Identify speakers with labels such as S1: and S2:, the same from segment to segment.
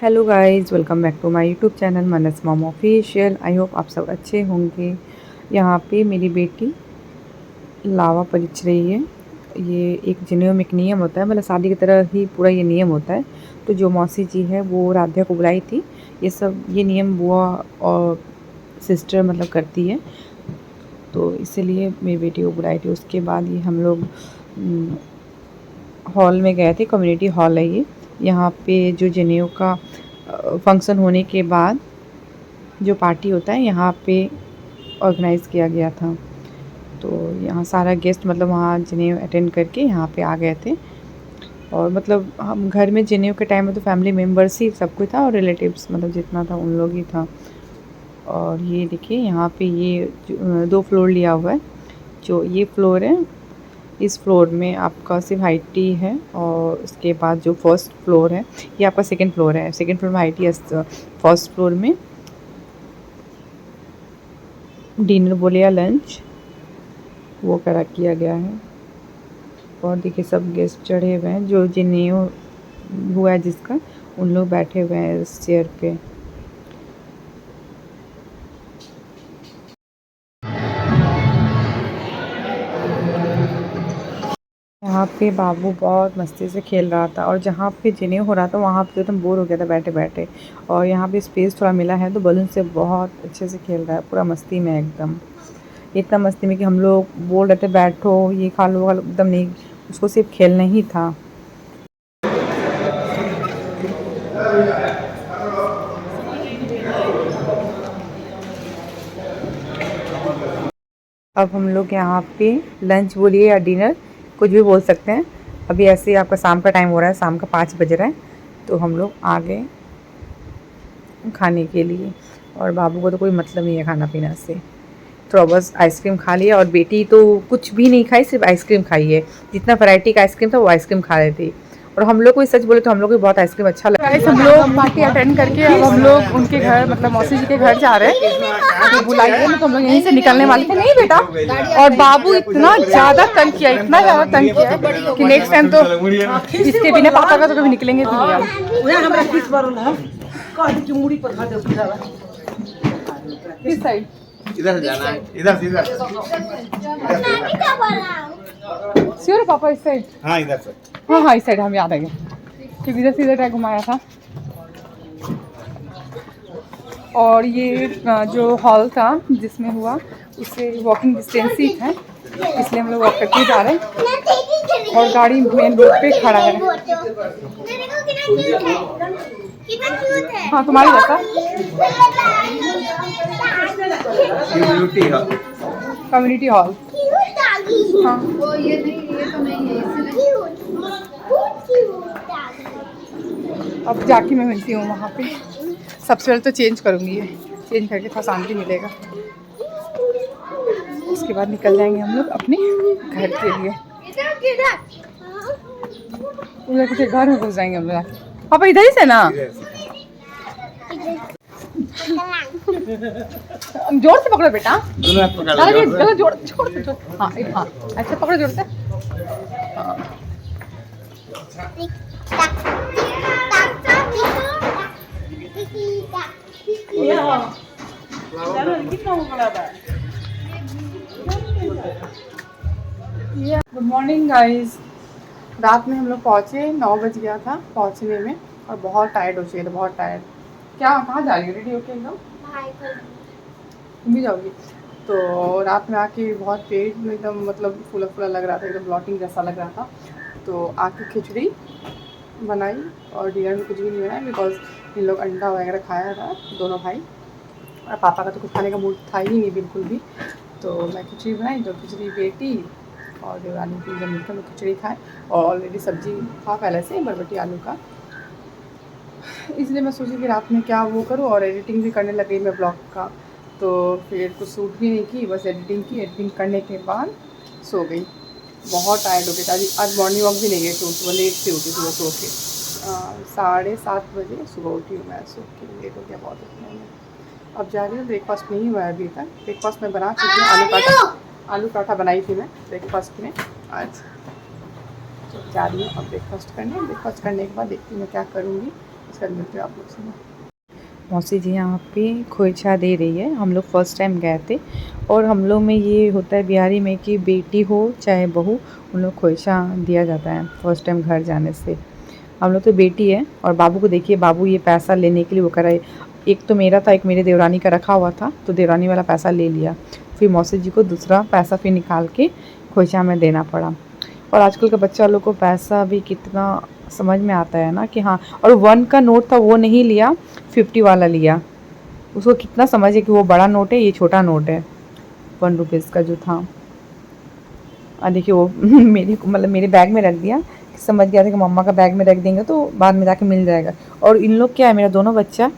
S1: Hello guys, welcome back to my YouTube channel Manas mom official. I hope आप सब अच्छे होंगे। यहाँ पे मेरी बेटी लावा परिच रही है। ये एक जनेऊ में एक नियम होता है, मतलब शादी की तरह ही पूरा ये नियम होता है। तो जो मौसी जी है वो राध्या को बुलाई थी। ये नियम बुआ और सिस्टर मतलब करती है, तो इसीलिए मेरी बेटी को बुलाई थी। उसके बाद ये हम लोग हॉल में गए थे। कम्युनिटी हॉल है ये। यहाँ पे जो जनेऊ का फंक्शन होने के बाद जो पार्टी होता है यहाँ पे ऑर्गेनाइज़ किया गया था। तो यहाँ सारा गेस्ट मतलब वहाँ जनेऊ अटेंड करके यहाँ पे आ गए थे। और मतलब हम घर में जनेऊ के टाइम में तो फैमिली मेम्बर्स ही सब कुछ था, और रिलेटिव्स मतलब जितना था उन लोग ही था। और ये देखिए यहाँ पे ये 2 फ्लोर लिया हुआ है। जो ये फ्लोर है, इस फ्लोर में आपका सिर्फ हाई टी है, और उसके बाद जो फर्स्ट फ्लोर है ये आपका सेकंड फ्लोर है। सेकंड फ्लोर में हाई टी है। फर्स्ट फ्लोर में डिनर बोले या लंच वो करा किया गया है। और देखिए सब गेस्ट चढ़े हुए हैं। जो जनेऊ हुआ है जिसका, उन लोग बैठे हुए हैं इस चेयर पे। यहाँ पे बाबू बहुत मस्ती से खेल रहा था, और जहाँ पे जनेऊ हो रहा था वहाँ पे एकदम बोर हो गया था बैठे बैठे। और यहाँ पे स्पेस थोड़ा मिला है तो बलून से बहुत अच्छे से खेल रहा है, पूरा मस्ती में एकदम। इतना मस्ती में कि हम लोग बोल रहे थे बैठो ये खा लो एकदम नहीं, उसको सिर्फ खेलना ही था। अब हम लोग यहाँ पे लंच बोलिए या डिनर कुछ भी बोल सकते हैं। अभी ऐसे ही आपका शाम का टाइम हो रहा है, शाम का 5 बज रहा है, तो हम लोग आ गए खाने के लिए। और बाबू को तो कोई मतलब नहीं है खाना पीना से, थोड़ा बस आइसक्रीम खा लिया। और बेटी तो कुछ भी नहीं खाई, सिर्फ आइसक्रीम खाई है। जितना वैरायटी का आइसक्रीम था वो आइसक्रीम खा रही थी। और हम लोग को सच बोले तो हम लोग को बहुत आइसक्रीम अच्छा लगा। हम लोग पार्टी अटेंड करके अब हम लोग उनके घर मतलब मौसी जी के घर जा रहे हैं। तो बुलाइए ना, तो हम लोग यहीं से निकलने वाले थे। नहीं बेटा, और बाबू इतना ज़्यादा तंग किया, इतना ज़्यादा तंग किया कि नेक्स्ट टाइम तो इसके बिना पापा का तो कभी निकलेंगे तो किस साइड
S2: इधर से जाना है, इधर से इधर।
S1: श्योर पापा इस साइड।
S2: हाँ इधर से।
S1: हाँ हाँ इस साइड हम याद आ गए, क्योंकि इधर से इधर टाइम घुमाया था। और ये जो हॉल था जिसमें हुआ उससे वॉकिंग डिस्टेंस ही है, इसलिए हम लोग वॉक करके जा रहे हैं। और गाड़ी मेन रोड पे खड़ा है। हाँ तुम्हारी जैसा कम्युनिटी हॉल। हाँ अब जाके मैं मिलती हूँ वहाँ पे। सबसे पहले तो चेंज करूँगी, ये चेंज करके थोड़ा शांति मिलेगा। उसके बाद निकल जाएंगे हम लोग अपने घर के लिए। उधर किसी घर में घुस जाएंगे हम लोग। पापा इधर ही से ना, जोर से पकड़ो बेटा। गलत जोड़ छोड़। हाँ हाँ ऐसे पकड़ो जोर से। Good morning guys. रात में हम लोग पहुँचे, 9 बज गया था पहुँचने में, और बहुत टायर्ड हो चुके थे, बहुत टायर्ड। क्या कहाँ जा रही हो? रेडी होके एकदम तुम भी जाओगी? तो रात में आके बहुत पेट में एकदम मतलब फूला फूला लग रहा था, एकदम ब्लॉटिंग जैसा लग रहा था। तो आके खिचड़ी बनाई, और डिनर में कुछ भी नहीं बनाया बिकॉज इन लोग अंडा वगैरह खाया था दोनों भाई, और पापा का तो कुछ खाने का मूड था ही नहीं बिल्कुल भी। तो मैं खिचड़ी बनाई, तो खिचड़ी बेटी और देवरानी की जब मिलकर लोग खिचड़ी खाए। और ऑलरेडी सब्जी था पहले से बरबटी आलू का, इसलिए मैं सोची कि रात में क्या वो करूँ। और एडिटिंग भी करने लग गई मैं ब्लॉग का, तो फिर कुछ शूट भी नहीं की, बस एडिटिंग की। एडिटिंग करने के बाद सो गई। बहुत टायर्ड हो गई। आज मॉर्निंग वॉक भी नहीं गई, तो सुबह लेट से उठी, सुबह सो के 7:30 बजे सुबह उठी हूँ मैं। सो के लेट हो गया बहुत उठने में। अब जा रही हूँ, ब्रेकफास्ट नहीं हुआ है अभी तक। ब्रेकफास्ट में बना चुकी हूँ, आलू पराठा बनाई थी मैं ब्रेकफास्ट में आज। तो जा रही हूँ अब ब्रेकफास्ट करने। ब्रेकफास्ट करने के बाद देखती हूँ मैं क्या करूँगी। कर लेते हैं आप लोग से।
S3: मौसी जी यहाँ पे खोइछा दे रही है। हम लोग फर्स्ट टाइम गए थे और हम लोग में ये होता है बिहारी में कि बेटी हो चाहे बहू, उन लोग खोइछा दिया जाता है फर्स्ट टाइम घर जाने से। हम लोग तो बेटी है और बाबू को देखिए, बाबू ये पैसा लेने के लिए वो कराए। एक तो मेरा था, एक मेरे देवरानी का रखा हुआ था, तो देवरानी वाला पैसा ले लिया, फिर मौसी जी को दूसरा पैसा फिर निकाल के खोइछा में देना पड़ा। और आजकल के बच्चा लोग को पैसा भी कितना समझ में आता है ना कि हाँ, और 1 का नोट था वो नहीं लिया, 50 वाला लिया। उसको कितना समझ है कि वो बड़ा नोट है, ये छोटा नोट है 1 रुपीज़ का जो था। और देखिए वो मेरे बैग में रख दिया, समझ गया था कि मम्मा का बैग में रख देंगे तो बाद में जाके मिल जाएगा। और इन लोग क्या है, मेरा दोनों बच्चा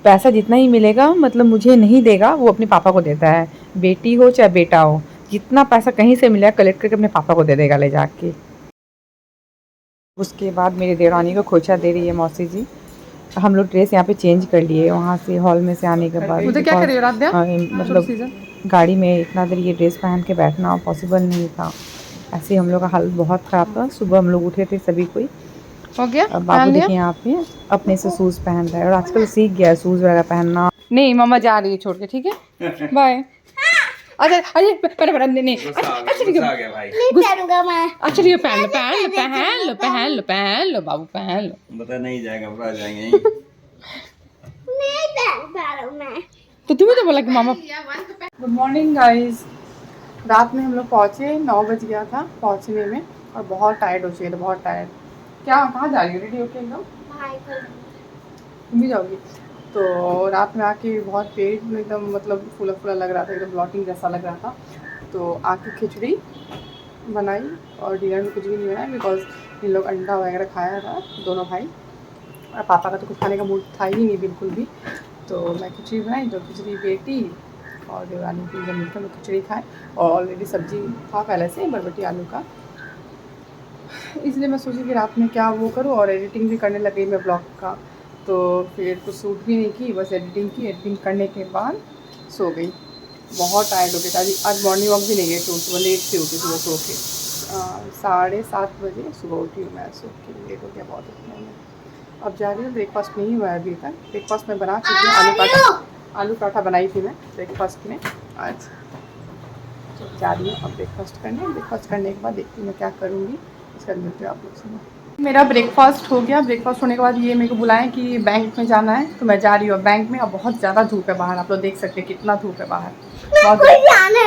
S3: पैसा जितना ही मिलेगा मतलब मुझे नहीं देगा, वो अपने पापा को देता है, बेटी हो चाहे बेटा हो, जितना पैसा कहीं से मिलेगा कलेक्ट करके अपने पापा को दे देगा ले जाके। उसके बाद मेरी देवरानी को खोइछा दे रही है मौसी जी। हम लोग ड्रेस यहाँ पे चेंज कर लिए वहाँ से, हॉल में से आने के बाद।
S1: मुझे क्या कर रही हो राध्या?
S3: मतलब गाड़ी में इतना देर ये ड्रेस पहन के बैठना पॉसिबल नहीं था। ऐसे हम लोग का हाल बहुत ख़राब था। सुबह हम लोग उठे थे सभी कोई,
S1: हो गया?
S3: अब बाबू देखिए यहाँ पे अपने से शूज़ पहन रहा है और आजकल सीख गया है शूज़ वगैरह पहनना।
S1: नहीं, मम्मा जा रही है छोड़ के, ठीक है, बाय। अच्छा अरे पर नहीं अच्छा ठीक
S2: आ
S1: है,
S2: गया भाई।
S4: नहीं पहनूंगा मैं।
S1: अच्छा ठीक है, पहन लो पहन लो पहन लो पहन लो पहन लो बाबू पहन लो।
S2: बता नहीं जाएगा, बुरा जाएंगे।
S4: नहीं पहन पा रहा हूँ मैं।
S1: तो तुम्हें तो बोला कि मामा। Good morning guys. रात में हम लोग पहुँचे, 9 बज गया था पहुँचने में और बहुत टायर्ड हो चुके थे, बहुत टायर्ड। क्या कहाँ जा रही हो? रेडी होके एकदम
S4: भाई को
S1: तुम भी जाओगी? तो रात में आके बहुत पेट में एकदम मतलब फूला फूला लग रहा था, एकदम ब्लॉटिंग जैसा लग रहा था। तो आके खिचड़ी बनाई और डिनर में कुछ भी नहीं बनाया बिकॉज इन लोग अंडा वगैरह खाया था दोनों भाई, और पापा का तो कुछ खाने का मूड था ही नहीं बिल्कुल भी। तो मैं खिचड़ी बनाई, तो खिचड़ी बेटी और देवरानी की जब मिलकर मैं खिचड़ी खाए, और ऑलरेडी सब्जी था पहले से बरबटी आलू का, इसलिए मैं सोची कि रात में क्या वो करूँ, और एडिटिंग भी करने लगी मैं ब्लॉग का। तो फिर कुछ सूट भी नहीं की, बस एडिटिंग की, एडिटिंग करने के बाद सो गई। बहुत टायर्ड हो गई था आज मॉर्निंग वॉक भी नहीं गई, तो सुबह लेट से उठी, सुबह सो के 7:30 बजे सुबह उठी हूँ मैं, सो के लेट हो गया बहुत उठने में। अब जा रही हूँ, ब्रेकफास्ट नहीं हुआ है अभी तक। ब्रेकफास्ट में बना चुकी हूँ, आलू पराठा बनाई थी मैं ब्रेकफास्ट में आज। तो जा रही हूँ अब ब्रेकफास्ट करने। ब्रेकफास्ट करने के बाद देखती हूँ मैं क्या करूँगी, इसका मिलते हैं आप लोग से। मेरा ब्रेकफास्ट हो गया। ब्रेकफास्ट होने के बाद ये मेरे को बुलाएं कि बैंक में जाना है, तो मैं जा रही हूँ बैंक में। अब बहुत ज़्यादा धूप है बाहर, आप लोग देख सकते हैं कितना धूप है बाहर। बहुत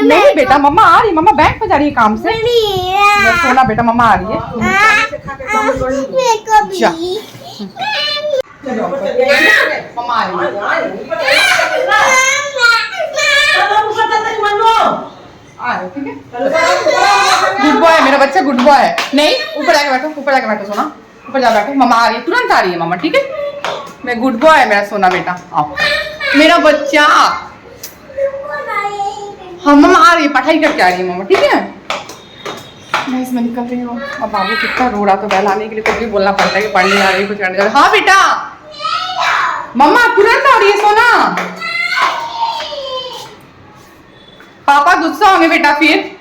S1: नहीं बेटा, मम्मा आ रही, मम्मा बैंक में जा रही है काम से। मैं सोना बेटा, मम्मा आ रही है। मम्मा आ रही है, ठीक है। गुड बॉय है मेरा बच्चा, गुड बॉय है। नहीं, ऊपर जाके बैठो, ऊपर जाके बैठो सोना, ऊपर जा बैठो। मम्मा आ रही है, तुरंत आ रही है मम्मा, ठीक है। मैं गुड बॉय है मेरा सोना बेटा, आओ मेरा बच्चा। हाँ मम्मा आ रही है, पढ़ाई करके आ रही है मम्मा, ठीक है। मैं इसमें निकल रही हूँ। और बाबू कितना रो रहा, तो बहलाने के लिए कुछ भी बोलना पड़ता है कि पढ़ने जा रही है, कुछ करने जा रही है। हाँ बेटा, मम्मा तुरंत आ रही है सोना। पापा गुस्सा होंगे बेटा फिर।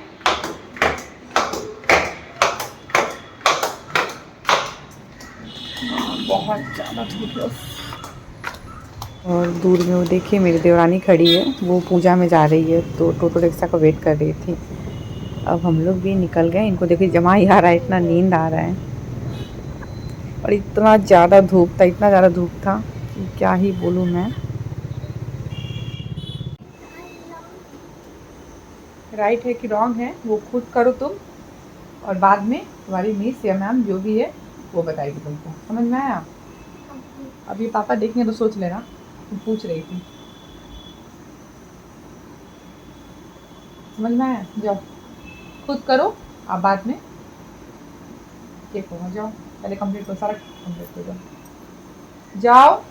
S1: बहुत ज़्यादा धूप है।
S3: और दूर में वो देखिए मेरी देवरानी खड़ी है, वो पूजा में जा रही है, तो टोटो रिक्शा को वेट कर रही थी। अब हम लोग भी निकल गए। इनको देखिए जमा ही आ रहा है, इतना नींद आ रहा है। और इतना ज़्यादा धूप था, इतना ज़्यादा धूप था कि क्या ही बोलूँ मैं। राइट है कि रॉन्ग है वो खुद करो तुम, और बाद में तुम्हारी मिस या मैम जो भी है वो बताएगी तुमको। समझ में आया? अभी पापा देखेंगे तो सोच लेना, तुम पूछ रही थी। समझ में आया? जाओ खुद करो, आप बाद में देखो। जाओ पहले कंप्लीट करो, सारा कंप्लीट कर दो। जाओ।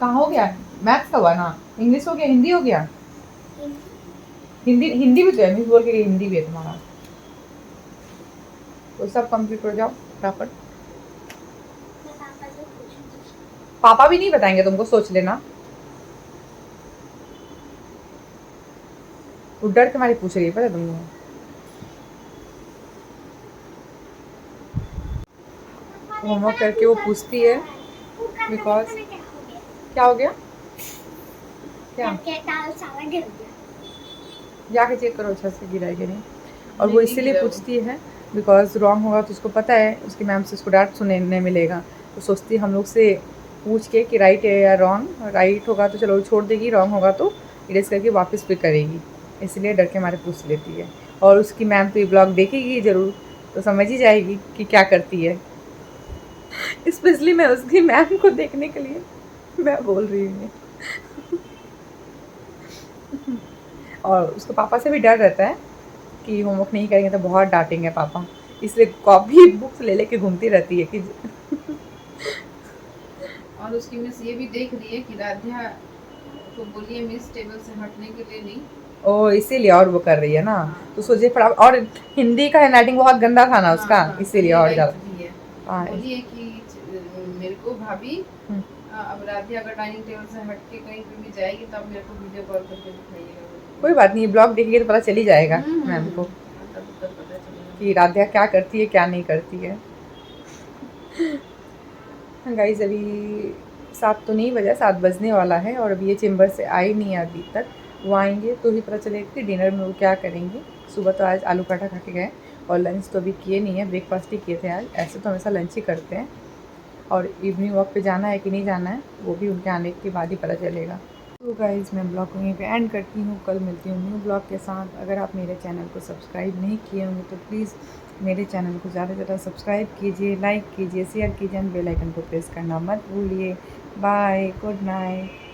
S3: कहाँ हो गया? मैथ्स का हुआ ना, इंग्लिश हो गया, हिंदी हो गया। हिंदी भी तो है, मिस बोल के हिंदी भी है तुम्हारा, तो सब कंप्लीट कर जाओ फटाफट। पापा भी नहीं बताएंगे तुमको, सोच लेना। वो डर के मारे पूछ रही है, पता है तुमको? होमवर्क करके वो पूछती है बिकॉज क्या हो गया क्या जाके चेक करो अच्छा से गिरा है कि नहीं। और वो इसीलिए पूछती है बिकॉज रॉन्ग होगा तो उसको पता है उसकी मैम से उसको डांट सुनने मिलेगा, तो सोचती है हम लोग से पूछ के कि राइट है या रॉन्ग। राइट होगा तो चलो छोड़ देगी, रॉन्ग होगा तो इरेज करके वापस पे करेगी, इसलिए डर के मारे पूछ लेती है। और उसकी मैम तो ये ब्लॉग देखेगी ज़रूर, तो समझ ही जाएगी कि क्या करती है। स्पेशली मैं उसकी मैम को देखने के लिए मैं बोल रही हूँ। और उसको पापा से भी डर रहता है कि होमवर्क नहीं करेंगे तो बहुत डांटेंगे पापा, इसलिए कॉपी बुक्स ले लेके घूमती रहती है कि
S1: और उसकी मिस ये भी देख रही है कि राध्या को बोलिए मिस टेबल से हटने के लिए नहीं।
S3: ओ इसीलिए और वो कर रही है ना, तो सोचिए पढ़ा। और हिंदी का हैंडराइटिंग बहुत गंदा था ना उसका, इसीलिए और ज़्यादा। हाँ
S1: बोलिए कि मेरे को भाभी अब राध्या अगर डाइनिंग टेबल से हट के कहीं पे भी जाएगी तो आप मेरे को वीडियो कॉल करके दिखाइएगा।
S3: कोई बात नहीं, ब्लॉग देखेंगे तो पता चल ही जाएगा मैम को कि राध्या क्या करती है क्या नहीं करती है। गाइस अभी 7 तो नहीं बजा, 7 बजने वाला है और अभी ये चेम्बर से आई नहीं है अभी तक। वो आएंगे तो ही पता चलेगा कि डिनर में वो क्या करेंगे। सुबह तो आज आलू पराठा खा के गए और लंच तो अभी किए नहीं है, ब्रेकफास्ट ही किए थे आज। ऐसे तो हमेशा लंच ही करते हैं। और इवनिंग वॉक पे जाना है कि नहीं जाना है वो भी उनके आने के बाद ही पता चलेगा। तो गाइस मैं ब्लॉग को यहीं पे एंड करती हूँ, कल मिलती हूँ न्यू ब्लॉग के साथ। अगर आप मेरे चैनल को सब्सक्राइब नहीं किए होंगे तो प्लीज़ मेरे चैनल को ज़्यादा से ज़्यादा सब्सक्राइब कीजिए, लाइक कीजिए, शेयर कीजिए एंड बेल आइकन को प्रेस करना मत भूलिए। Bye, good night.